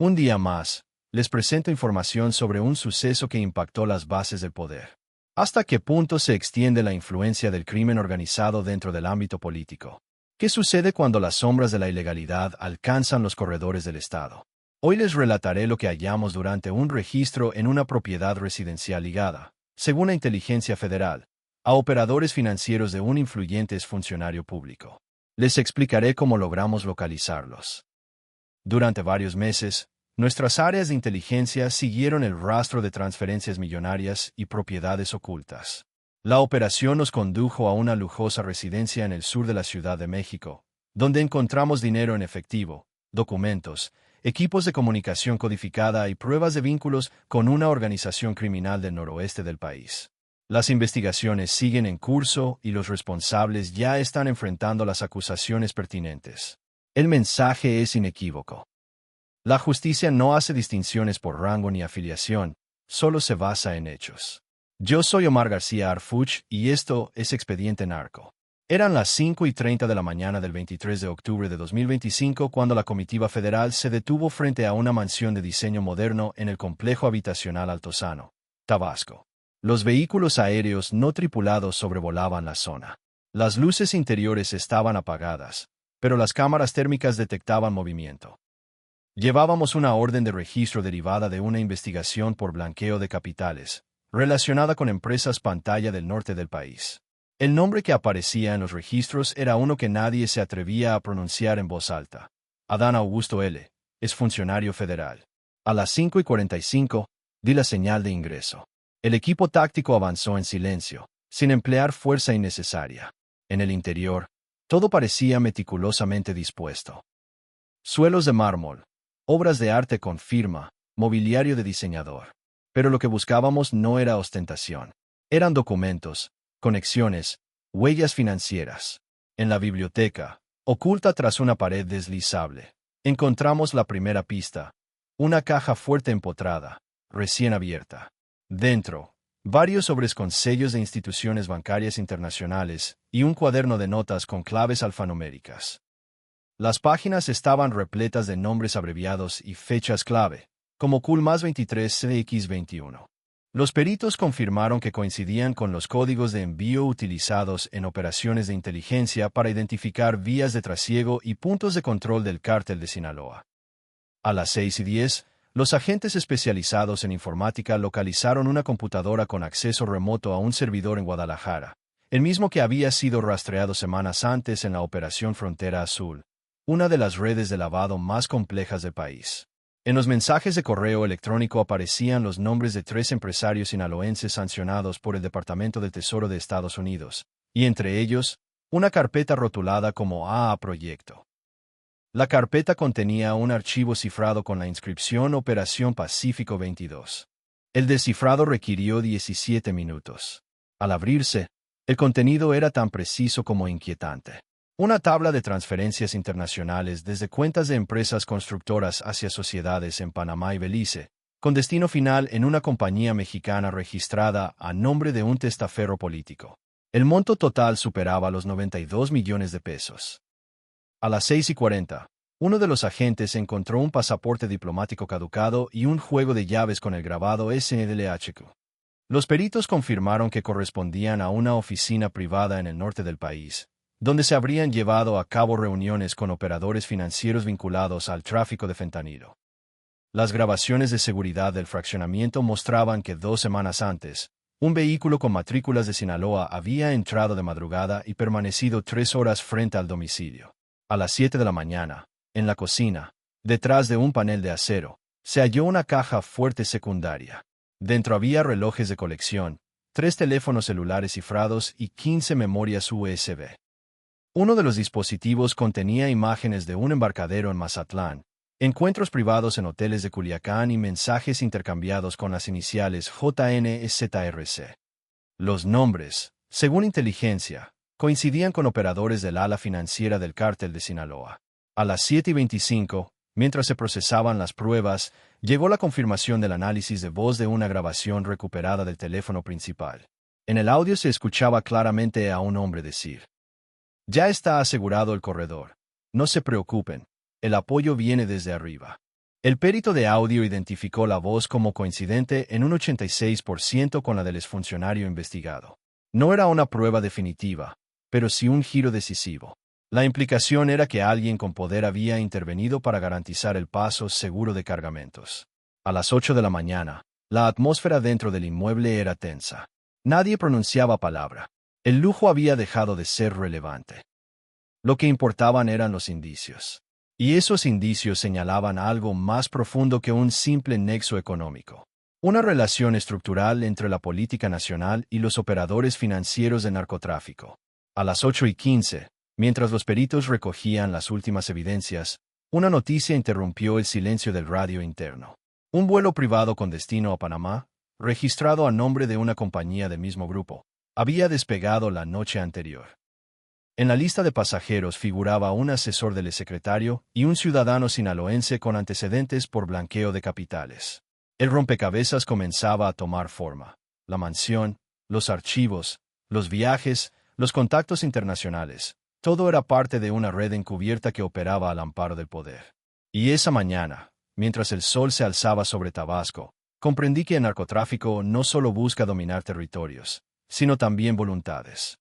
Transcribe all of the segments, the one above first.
Un día más, les presento información sobre un suceso que impactó las bases del poder. ¿Hasta qué punto se extiende la influencia del crimen organizado dentro del ámbito político? ¿Qué sucede cuando las sombras de la ilegalidad alcanzan los corredores del Estado? Hoy les relataré lo que hallamos durante un registro en una propiedad residencial ligada, según la inteligencia federal, a operadores financieros de un influyente funcionario público. Les explicaré cómo logramos localizarlos. Durante varios meses, nuestras áreas de inteligencia siguieron el rastro de transferencias millonarias y propiedades ocultas. La operación nos condujo a una lujosa residencia en el sur de la Ciudad de México, donde encontramos dinero en efectivo, documentos, equipos de comunicación codificada y pruebas de vínculos con una organización criminal del noroeste del país. Las investigaciones siguen en curso y los responsables ya están enfrentando las acusaciones pertinentes. El mensaje es inequívoco. La justicia no hace distinciones por rango ni afiliación, solo se basa en hechos. Yo soy Omar García Harfuch y esto es Expediente Narco. Eran las 5:30 de la mañana del 23 de octubre de 2025 cuando la comitiva federal se detuvo frente a una mansión de diseño moderno en el complejo habitacional Altozano, Tabasco. Los vehículos aéreos no tripulados sobrevolaban la zona. Las luces interiores estaban apagadas, pero las cámaras térmicas detectaban movimiento. Llevábamos una orden de registro derivada de una investigación por blanqueo de capitales, relacionada con empresas pantalla del norte del país. El nombre que aparecía en los registros era uno que nadie se atrevía a pronunciar en voz alta. Adán Augusto L. es funcionario federal. A las 5:45, di la señal de ingreso. El equipo táctico avanzó en silencio, sin emplear fuerza innecesaria. En el interior, todo parecía meticulosamente dispuesto. Suelos de mármol, obras de arte con firma, mobiliario de diseñador. Pero lo que buscábamos no era ostentación. Eran documentos, conexiones, huellas financieras. En la biblioteca, oculta tras una pared deslizable, encontramos la primera pista, una caja fuerte empotrada, recién abierta. Dentro, varios sobres con sellos de instituciones bancarias internacionales y un cuaderno de notas con claves alfanuméricas. Las páginas estaban repletas de nombres abreviados y fechas clave, como CUL+23CX21. Los peritos confirmaron que coincidían con los códigos de envío utilizados en operaciones de inteligencia para identificar vías de trasiego y puntos de control del cártel de Sinaloa. A las 6:10, los agentes especializados en informática localizaron una computadora con acceso remoto a un servidor en Guadalajara, el mismo que había sido rastreado semanas antes en la Operación Frontera Azul, una de las redes de lavado más complejas del país. En los mensajes de correo electrónico aparecían los nombres de 3 empresarios sinaloenses sancionados por el Departamento del Tesoro de Estados Unidos, y entre ellos, una carpeta rotulada como AA Proyecto. La carpeta contenía un archivo cifrado con la inscripción Operación Pacífico 22. El descifrado requirió 17 minutos. Al abrirse, el contenido era tan preciso como inquietante. Una tabla de transferencias internacionales desde cuentas de empresas constructoras hacia sociedades en Panamá y Belice, con destino final en una compañía mexicana registrada a nombre de un testaferro político. El monto total superaba los 92 millones de pesos. A las 6:40, uno de los agentes encontró un pasaporte diplomático caducado y un juego de llaves con el grabado SNDLHQ. Los peritos confirmaron que correspondían a una oficina privada en el norte del país, donde se habrían llevado a cabo reuniones con operadores financieros vinculados al tráfico de fentanilo. Las grabaciones de seguridad del fraccionamiento mostraban que 2 semanas antes, un vehículo con matrículas de Sinaloa había entrado de madrugada y permanecido 3 horas frente al domicilio. A las 7 de la mañana, en la cocina, detrás de un panel de acero, se halló una caja fuerte secundaria. Dentro había relojes de colección, 3 teléfonos celulares cifrados y 15 memorias USB. Uno de los dispositivos contenía imágenes de un embarcadero en Mazatlán, encuentros privados en hoteles de Culiacán y mensajes intercambiados con las iniciales JNZRC. Los nombres, según inteligencia, coincidían con operadores del ala financiera del cártel de Sinaloa. A las 7:25, mientras se procesaban las pruebas, llegó la confirmación del análisis de voz de una grabación recuperada del teléfono principal. En el audio se escuchaba claramente a un hombre decir: "Ya está asegurado el corredor. No se preocupen, el apoyo viene desde arriba". El perito de audio identificó la voz como coincidente en un 86% con la del exfuncionario investigado. No era una prueba definitiva, pero sí un giro decisivo. La implicación era que alguien con poder había intervenido para garantizar el paso seguro de cargamentos. A las 8 de la mañana, la atmósfera dentro del inmueble era tensa. Nadie pronunciaba palabra. El lujo había dejado de ser relevante. Lo que importaban eran los indicios. Y esos indicios señalaban algo más profundo que un simple nexo económico. Una relación estructural entre la política nacional y los operadores financieros de narcotráfico. A las 8:15, mientras los peritos recogían las últimas evidencias, una noticia interrumpió el silencio del radio interno. Un vuelo privado con destino a Panamá, registrado a nombre de una compañía del mismo grupo, había despegado la noche anterior. En la lista de pasajeros figuraba un asesor del secretario y un ciudadano sinaloense con antecedentes por blanqueo de capitales. El rompecabezas comenzaba a tomar forma. La mansión, los archivos, los viajes, los contactos internacionales, todo era parte de una red encubierta que operaba al amparo del poder. Y esa mañana, mientras el sol se alzaba sobre Tabasco, comprendí que el narcotráfico no solo busca dominar territorios, sino también voluntades.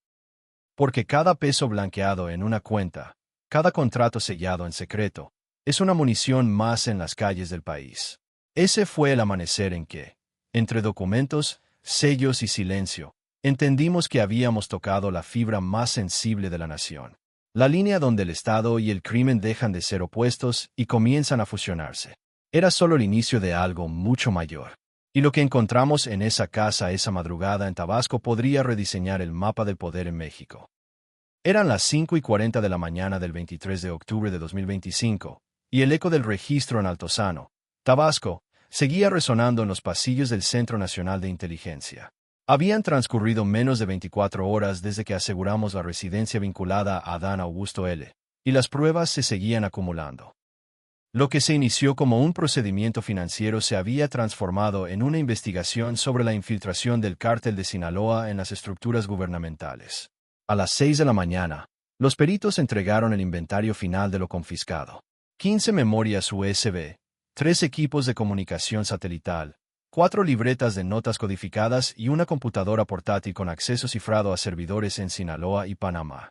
Porque cada peso blanqueado en una cuenta, cada contrato sellado en secreto, es una munición más en las calles del país. Ese fue el amanecer en que, entre documentos, sellos y silencio, entendimos que habíamos tocado la fibra más sensible de la nación. La línea donde el Estado y el crimen dejan de ser opuestos y comienzan a fusionarse. Era solo el inicio de algo mucho mayor. Y lo que encontramos en esa casa esa madrugada en Tabasco podría rediseñar el mapa del poder en México. Eran las 5:40 de la mañana del 23 de octubre de 2025, y el eco del registro en Altozano, Tabasco, seguía resonando en los pasillos del Centro Nacional de Inteligencia. Habían transcurrido menos de 24 horas desde que aseguramos la residencia vinculada a Adán Augusto L., y las pruebas se seguían acumulando. Lo que se inició como un procedimiento financiero se había transformado en una investigación sobre la infiltración del cártel de Sinaloa en las estructuras gubernamentales. A las 6 de la mañana, los peritos entregaron el inventario final de lo confiscado. 15 memorias USB, 3 equipos de comunicación satelital, 4 libretas de notas codificadas y una computadora portátil con acceso cifrado a servidores en Sinaloa y Panamá.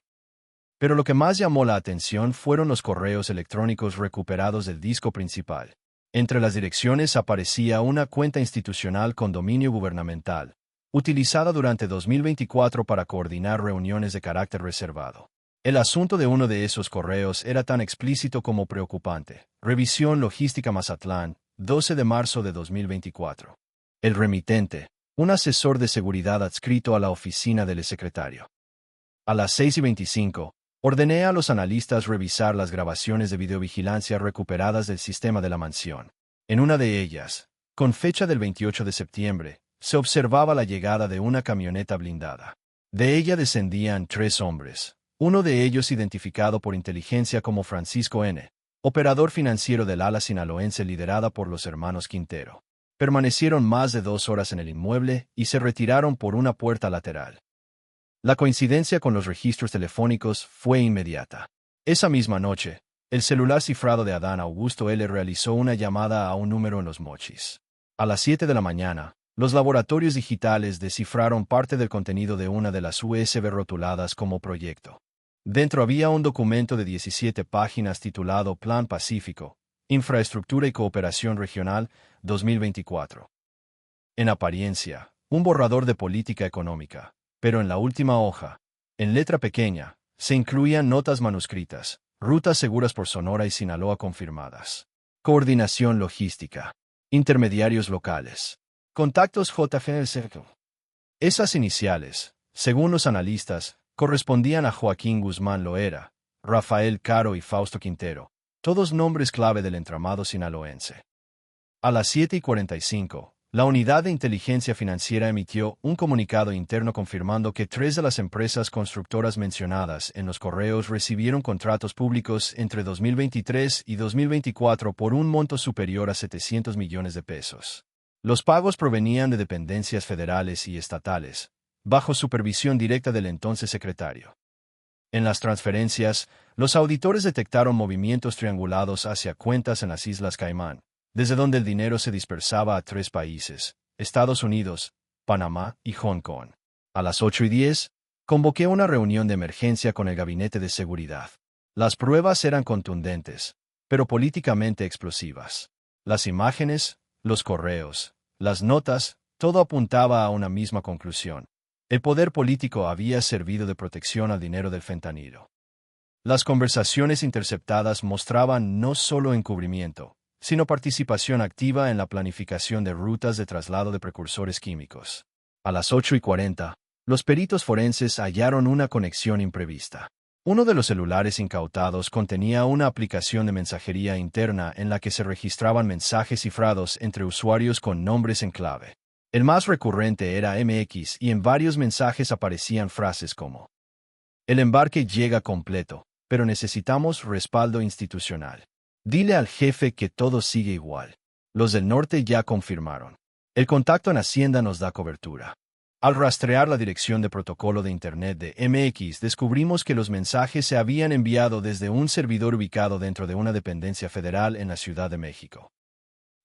Pero lo que más llamó la atención fueron los correos electrónicos recuperados del disco principal. Entre las direcciones aparecía una cuenta institucional con dominio gubernamental, utilizada durante 2024 para coordinar reuniones de carácter reservado. El asunto de uno de esos correos era tan explícito como preocupante. Revisión Logística Mazatlán, 12 de marzo de 2024. El remitente, un asesor de seguridad adscrito a la oficina del secretario. A las 6:25, ordené a los analistas revisar las grabaciones de videovigilancia recuperadas del sistema de la mansión. En una de ellas, con fecha del 28 de septiembre, se observaba la llegada de una camioneta blindada. De ella descendían 3 hombres, uno de ellos identificado por inteligencia como Francisco N., operador financiero del ala sinaloense liderada por los hermanos Quintero. Permanecieron más de 2 horas en el inmueble y se retiraron por una puerta lateral. La coincidencia con los registros telefónicos fue inmediata. Esa misma noche, el celular cifrado de Adán Augusto L. realizó una llamada a un número en Los Mochis. A las 7 de la mañana, los laboratorios digitales descifraron parte del contenido de una de las USB rotuladas como proyecto. Dentro había un documento de 17 páginas titulado Plan Pacífico, Infraestructura y Cooperación Regional, 2024. En apariencia, un borrador de política económica. Pero en la última hoja, en letra pequeña, se incluían notas manuscritas, rutas seguras por Sonora y Sinaloa confirmadas, coordinación logística, intermediarios locales, contactos JFL. Esas iniciales, según los analistas, correspondían a Joaquín Guzmán Loera, Rafael Caro y Fausto Quintero, todos nombres clave del entramado sinaloense. A las 7:45, la Unidad de Inteligencia Financiera emitió un comunicado interno confirmando que 3 de las empresas constructoras mencionadas en los correos recibieron contratos públicos entre 2023 y 2024 por un monto superior a 700 millones de pesos. Los pagos provenían de dependencias federales y estatales, bajo supervisión directa del entonces secretario. En las transferencias, los auditores detectaron movimientos triangulados hacia cuentas en las Islas Caimán, desde donde el dinero se dispersaba a 3 países, Estados Unidos, Panamá y Hong Kong. A las 8:10, convoqué una reunión de emergencia con el Gabinete de Seguridad. Las pruebas eran contundentes, pero políticamente explosivas. Las imágenes, los correos, las notas, todo apuntaba a una misma conclusión. El poder político había servido de protección al dinero del fentanilo. Las conversaciones interceptadas mostraban no solo encubrimiento, sino participación activa en la planificación de rutas de traslado de precursores químicos. A las 8:40, los peritos forenses hallaron una conexión imprevista. Uno de los celulares incautados contenía una aplicación de mensajería interna en la que se registraban mensajes cifrados entre usuarios con nombres en clave. El más recurrente era MX y en varios mensajes aparecían frases como: "El embarque llega completo, pero necesitamos respaldo institucional. Dile al jefe que todo sigue igual. Los del norte ya confirmaron. El contacto en Hacienda nos da cobertura". Al rastrear la dirección de protocolo de Internet de MX, descubrimos que los mensajes se habían enviado desde un servidor ubicado dentro de una dependencia federal en la Ciudad de México.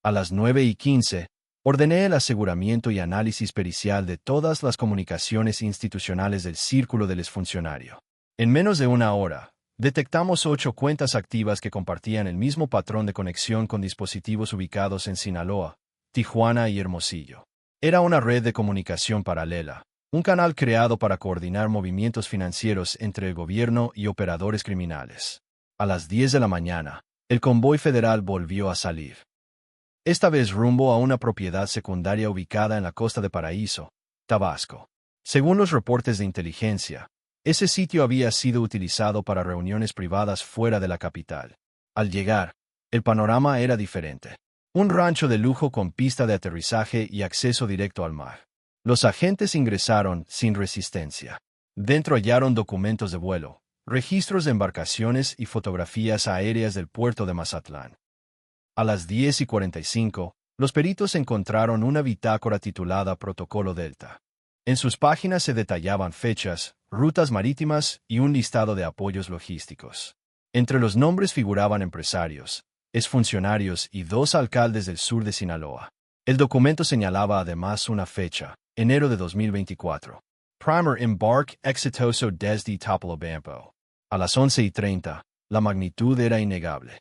A las 9:15, ordené el aseguramiento y análisis pericial de todas las comunicaciones institucionales del círculo del exfuncionario. En menos de una hora, detectamos 8 cuentas activas que compartían el mismo patrón de conexión con dispositivos ubicados en Sinaloa, Tijuana y Hermosillo. Era una red de comunicación paralela, un canal creado para coordinar movimientos financieros entre el gobierno y operadores criminales. A las 10 de la mañana, el convoy federal volvió a salir. Esta vez rumbo a una propiedad secundaria ubicada en la costa de Paraíso, Tabasco. Según los reportes de inteligencia, ese sitio había sido utilizado para reuniones privadas fuera de la capital. Al llegar, el panorama era diferente. Un rancho de lujo con pista de aterrizaje y acceso directo al mar. Los agentes ingresaron sin resistencia. Dentro hallaron documentos de vuelo, registros de embarcaciones y fotografías aéreas del puerto de Mazatlán. A las 10:45, los peritos encontraron una bitácora titulada Protocolo Delta. En sus páginas se detallaban fechas, rutas marítimas y un listado de apoyos logísticos. Entre los nombres figuraban empresarios, exfuncionarios y 2 alcaldes del sur de Sinaloa. El documento señalaba además una fecha, enero de 2024. Primer embarque exitoso desde Topolobampo. A las 11:30, la magnitud era innegable.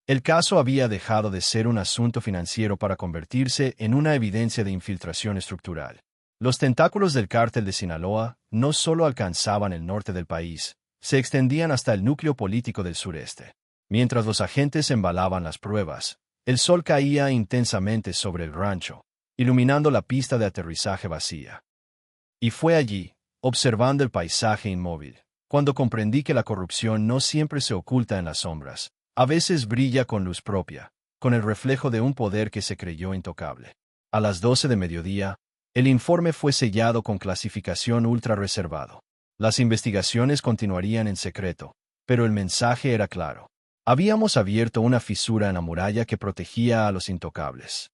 El caso había dejado de ser un asunto financiero para convertirse en una evidencia de infiltración estructural. Los tentáculos del cártel de Sinaloa no solo alcanzaban el norte del país, se extendían hasta el núcleo político del sureste. Mientras los agentes embalaban las pruebas, el sol caía intensamente sobre el rancho, iluminando la pista de aterrizaje vacía. Y fue allí, observando el paisaje inmóvil, cuando comprendí que la corrupción no siempre se oculta en las sombras, a veces brilla con luz propia, con el reflejo de un poder que se creyó intocable. A las 12 de mediodía, el informe fue sellado con clasificación ultra reservado. Las investigaciones continuarían en secreto, pero el mensaje era claro. Habíamos abierto una fisura en la muralla que protegía a los intocables.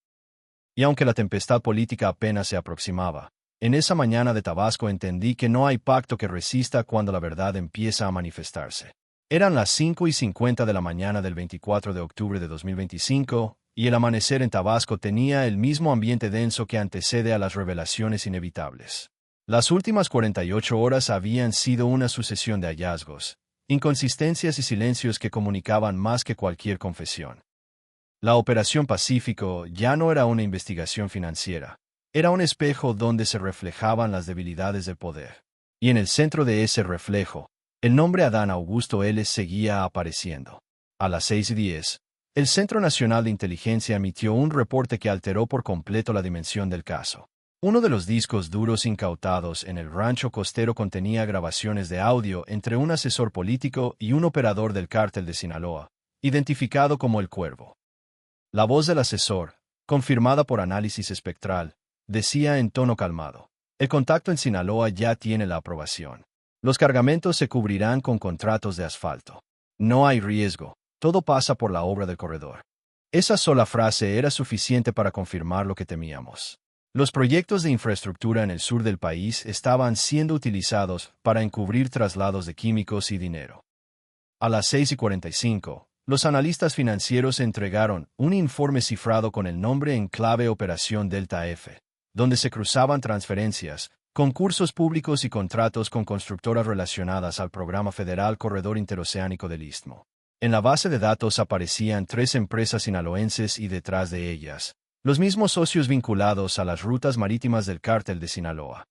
Y aunque la tempestad política apenas se aproximaba, en esa mañana de Tabasco entendí que no hay pacto que resista cuando la verdad empieza a manifestarse. Eran las 5:50 de la mañana del 24 de octubre de 2025, y el amanecer en Tabasco tenía el mismo ambiente denso que antecede a las revelaciones inevitables. Las últimas 48 horas habían sido una sucesión de hallazgos, inconsistencias y silencios que comunicaban más que cualquier confesión. La Operación Pacífico ya no era una investigación financiera, era un espejo donde se reflejaban las debilidades del poder. Y en el centro de ese reflejo, el nombre Adán Augusto L. seguía apareciendo. A las 6:10, el Centro Nacional de Inteligencia emitió un reporte que alteró por completo la dimensión del caso. Uno de los discos duros incautados en el rancho costero contenía grabaciones de audio entre un asesor político y un operador del cártel de Sinaloa, identificado como El Cuervo. La voz del asesor, confirmada por análisis espectral, decía en tono calmado: "El contacto en Sinaloa ya tiene la aprobación. Los cargamentos se cubrirán con contratos de asfalto. No hay riesgo, todo pasa por la obra del corredor". Esa sola frase era suficiente para confirmar lo que temíamos. Los proyectos de infraestructura en el sur del país estaban siendo utilizados para encubrir traslados de químicos y dinero. A las 6:45, Los analistas financieros entregaron un informe cifrado con el nombre en clave Operación Delta F, donde se cruzaban transferencias, concursos públicos y contratos con constructoras relacionadas al programa federal Corredor Interoceánico del Istmo. En la base de datos aparecían 3 empresas sinaloenses y detrás de ellas, los mismos socios vinculados a las rutas marítimas del cártel de Sinaloa.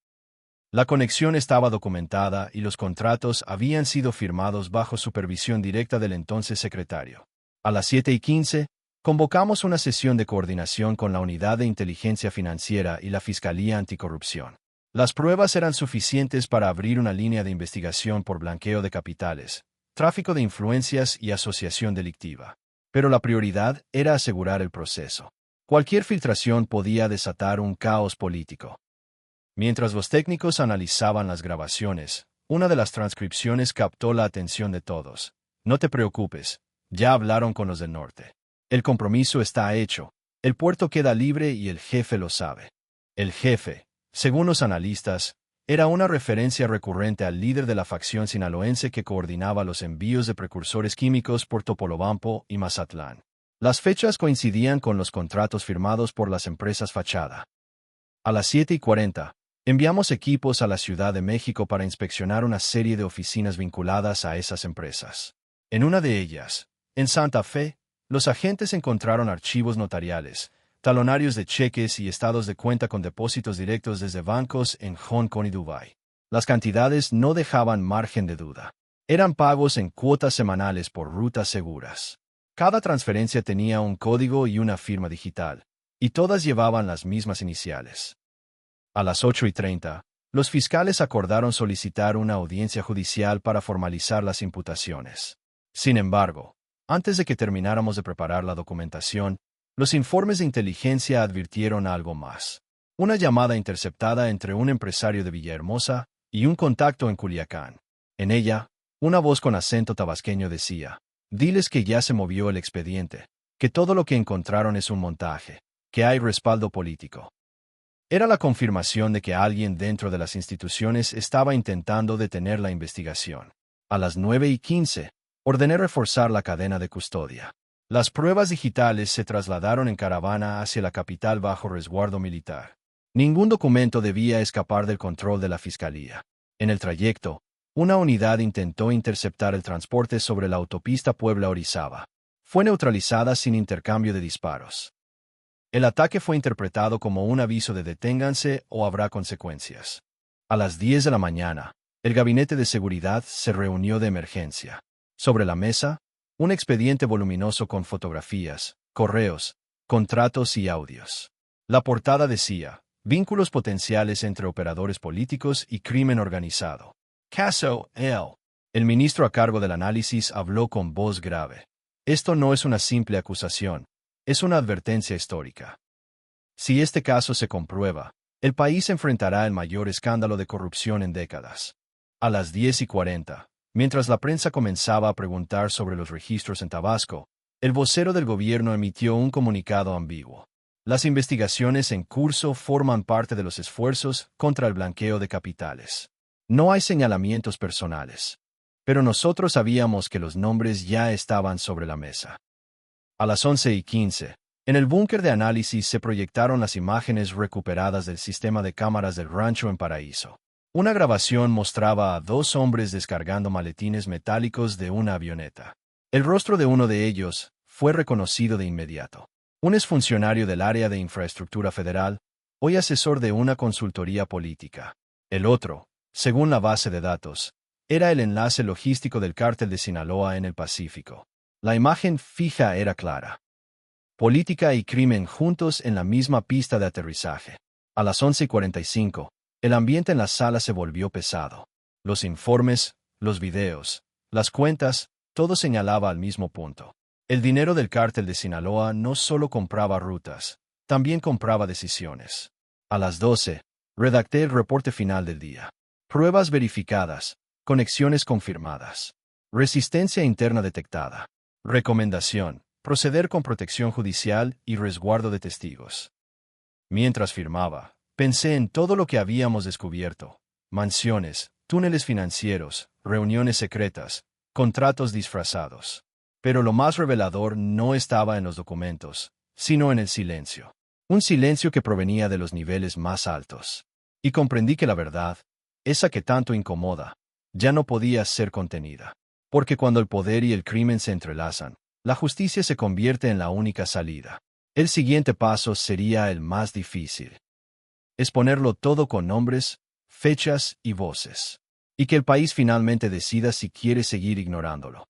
La conexión estaba documentada y los contratos habían sido firmados bajo supervisión directa del entonces secretario. A las 7:15, convocamos una sesión de coordinación con la Unidad de Inteligencia Financiera y la Fiscalía Anticorrupción. Las pruebas eran suficientes para abrir una línea de investigación por blanqueo de capitales, tráfico de influencias y asociación delictiva. Pero la prioridad era asegurar el proceso. Cualquier filtración podía desatar un caos político. Mientras los técnicos analizaban las grabaciones, una de las transcripciones captó la atención de todos. No te preocupes, ya hablaron con los del norte. El compromiso está hecho, el puerto queda libre y el jefe lo sabe. El jefe, según los analistas, era una referencia recurrente al líder de la facción sinaloense que coordinaba los envíos de precursores químicos por Topolobampo y Mazatlán. Las fechas coincidían con los contratos firmados por las empresas fachada. A las 7:40, enviamos equipos a la Ciudad de México para inspeccionar una serie de oficinas vinculadas a esas empresas. En una de ellas, en Santa Fe, los agentes encontraron archivos notariales, talonarios de cheques y estados de cuenta con depósitos directos desde bancos en Hong Kong y Dubái. Las cantidades no dejaban margen de duda. Eran pagos en cuotas semanales por rutas seguras. Cada transferencia tenía un código y una firma digital, y todas llevaban las mismas iniciales. A las 8:30, los fiscales acordaron solicitar una audiencia judicial para formalizar las imputaciones. Sin embargo, antes de que termináramos de preparar la documentación, los informes de inteligencia advirtieron algo más. Una llamada interceptada entre un empresario de Villahermosa y un contacto en Culiacán. En ella, una voz con acento tabasqueño decía: «Diles que ya se movió el expediente, que todo lo que encontraron es un montaje, que hay respaldo político». Era la confirmación de que alguien dentro de las instituciones estaba intentando detener la investigación. A las 9:15, ordené reforzar la cadena de custodia. Las pruebas digitales se trasladaron en caravana hacia la capital bajo resguardo militar. Ningún documento debía escapar del control de la Fiscalía. En el trayecto, una unidad intentó interceptar el transporte sobre la autopista Puebla-Orizaba. Fue neutralizada sin intercambio de disparos. El ataque fue interpretado como un aviso de deténganse o habrá consecuencias. A las 10 de la mañana, el Gabinete de Seguridad se reunió de emergencia. Sobre la mesa, un expediente voluminoso con fotografías, correos, contratos y audios. La portada decía: vínculos potenciales entre operadores políticos y crimen organizado. Caso El ministro a cargo del análisis habló con voz grave. Esto no es una simple acusación, es una advertencia histórica. Si este caso se comprueba, el país enfrentará el mayor escándalo de corrupción en décadas. A las 10:40, mientras la prensa comenzaba a preguntar sobre los registros en Tabasco, el vocero del gobierno emitió un comunicado ambiguo. Las investigaciones en curso forman parte de los esfuerzos contra el blanqueo de capitales. No hay señalamientos personales. Pero nosotros sabíamos que los nombres ya estaban sobre la mesa. A las 11:15, en el búnker de análisis se proyectaron las imágenes recuperadas del sistema de cámaras del rancho en Paraíso. Una grabación mostraba a 2 hombres descargando maletines metálicos de una avioneta. El rostro de uno de ellos fue reconocido de inmediato. Un exfuncionario del área de infraestructura federal, hoy asesor de una consultoría política. El otro, según la base de datos, era el enlace logístico del cártel de Sinaloa en el Pacífico. La imagen fija era clara. Política y crimen juntos en la misma pista de aterrizaje. A las 11:45, el ambiente en la sala se volvió pesado. Los informes, los videos, las cuentas, todo señalaba al mismo punto. El dinero del cártel de Sinaloa no solo compraba rutas, también compraba decisiones. A las 12, redacté el reporte final del día. Pruebas verificadas, conexiones confirmadas, resistencia interna detectada. Recomendación: proceder con protección judicial y resguardo de testigos. Mientras firmaba, pensé en todo lo que habíamos descubierto: mansiones, túneles financieros, reuniones secretas, contratos disfrazados. Pero lo más revelador no estaba en los documentos, sino en el silencio. Un silencio que provenía de los niveles más altos. Y comprendí que la verdad, esa que tanto incomoda, ya no podía ser contenida. Porque cuando el poder y el crimen se entrelazan, la justicia se convierte en la única salida. El siguiente paso sería el más difícil. Exponerlo todo con nombres, fechas y voces. Y que el país finalmente decida si quiere seguir ignorándolo.